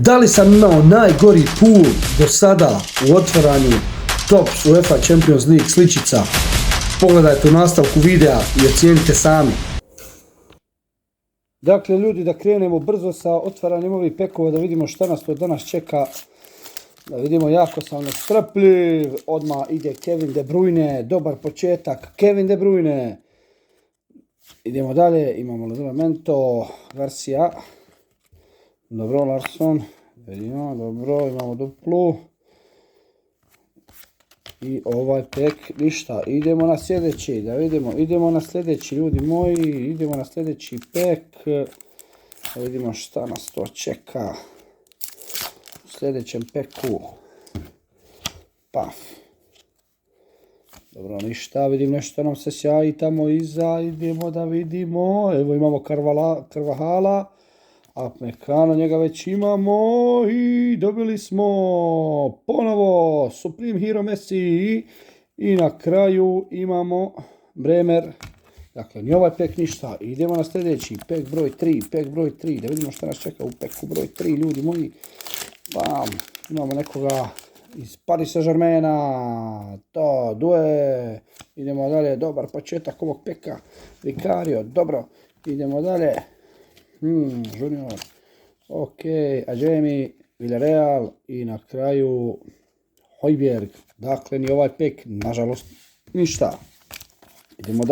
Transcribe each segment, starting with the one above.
Da li sam imao najgori pool do sada u otvaranju Tops UEFA Champions League sličica? Pogledajte u nastavku videa i ocijenite sami. Dakle, ljudi, da krenemo brzo sa otvaranjem ovih pekova, da vidimo šta nas to danas čeka. Da vidimo, jako sam nestrpljiv. Odmah ide Kevin De Bruyne, dobar početak. Kevin De Bruyne. Idemo dalje, imamo Livramento, Garcia. Dobro, Larsson. Vidimo, dobro, imamo duplu. I ovaj pek, ništa. Idemo na sljedeći, da vidimo. Idemo na sljedeći, ljudi moji. Idemo na sljedeći pek. Da vidimo šta nas to čeka. U sljedećem peku. Paf. Dobro, ništa. Vidim nešto nam se sjaji tamo iza. Idemo da vidimo. Evo imamo Carvahala. Upamecano, njega već imamo i dobili smo ponovo Supreme Hero Messi i na kraju imamo Bremer. Dakle, ni ovaj pek ništa. Idemo na sljedeći, pek broj 3, da vidimo što nas čeka u peku broj 3, ljudi moji. Bam, imamo nekoga iz Paris Saint-Germaina, to Due. Idemo dalje, dobar početak ovog peka. Vicario, dobro, idemo dalje. Junior, ok, Adjemi, Villarreal i na kraju Højbjerg. Dakle, ni ovaj pek, nažalost, ništa. Idemo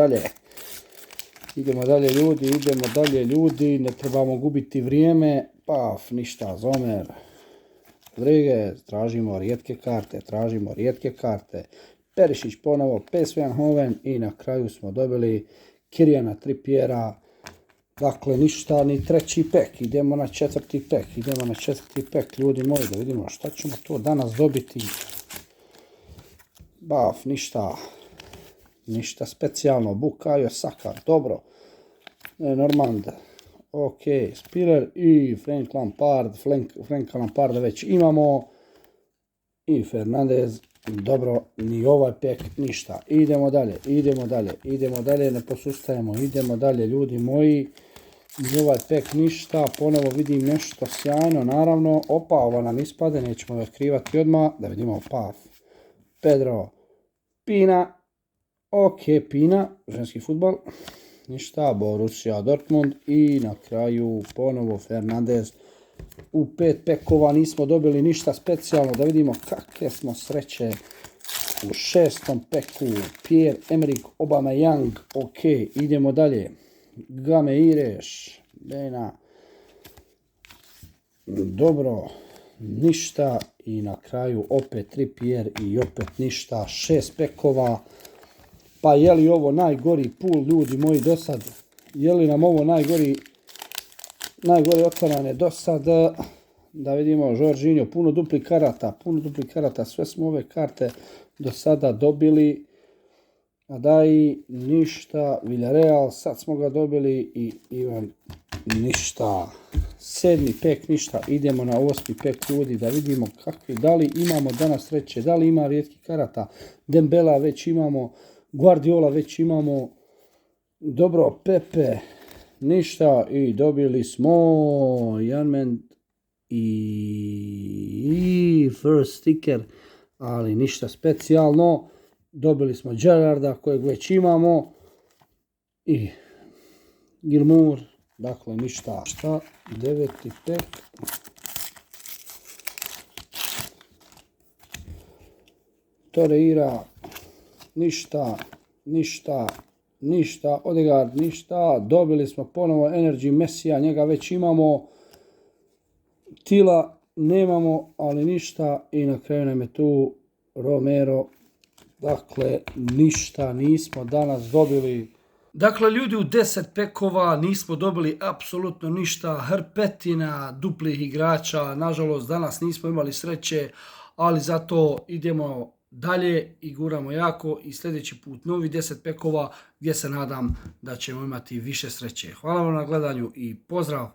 dalje ljudi, ne trebamo gubiti vrijeme. Paf, ništa, Zomer, Rodriguez, tražimo rijetke karte. Perišić ponovo, PSV Eindhoven i na kraju smo dobili Kyliana Trippiera. Dakle, ništa, ni treći pek. Idemo na četvrti pek, ljudi moji, da vidimo šta ćemo to danas dobiti. Baf, ništa specijalno. Bukayo Saka, dobro. Normand, ok. Spiller i Frank Lamparda već imamo. I Fernandez, dobro, ni ovaj pek, ništa. Idemo dalje, ne posustajemo, idemo dalje, ljudi moji. Ni ovaj pek ništa, ponovo vidim nešto sjajno, naravno. Opa, ovo nam ispade, nećemo ga otkrivati odmah. Da vidimo, Paf, Pedro, Pina, ok, Pina, ženski futbol, ništa, Borussia Dortmund i na kraju ponovo Fernandez. U 5 pekova nismo dobili ništa specijalno, da vidimo kakve smo sreće. U 6. peku Pierre-Emerick Aubameyang, ok, idemo dalje. Gameireš, Bena, dobro, ništa i na kraju opet Trippier i opet ništa, 6 pekova. Pa je li ovo najgori pool, ljudi moji, do sad? Je li nam ovo najgori otvaranje do sad? Da vidimo, Jorginho, puno dupli karata, sve smo ove karte do sada dobili. A da i ništa, Villarreal, sad smo ga dobili i Ivan, ništa. 7. pek, ništa, idemo na 8. pek, ljudi, da vidimo kakvi, da li imamo danas sreće, da li ima rijetkih karata. Dembela već imamo, Guardiola već imamo, dobro, Pepe, ništa i dobili smo Janmen i first sticker, ali ništa specijalno. Dobili smo Gerrarda kojeg već imamo i Gilmour, dakle ništa. 9. pek. Torreira, ništa. Odegaard, ništa. Dobili smo ponovo Energy Messija, njega već imamo. Tila nemamo, ali ništa. I na kraju nam je tu Romero. Dakle, ništa nismo danas dobili. Dakle, ljudi, u 10 pekova nismo dobili apsolutno ništa. Hrpetina duplih igrača. Nažalost, danas nismo imali sreće, ali zato idemo dalje i guramo jako i sljedeći put novi 10 pekova gdje se nadam da ćemo imati više sreće. Hvala vam na gledanju i pozdrav!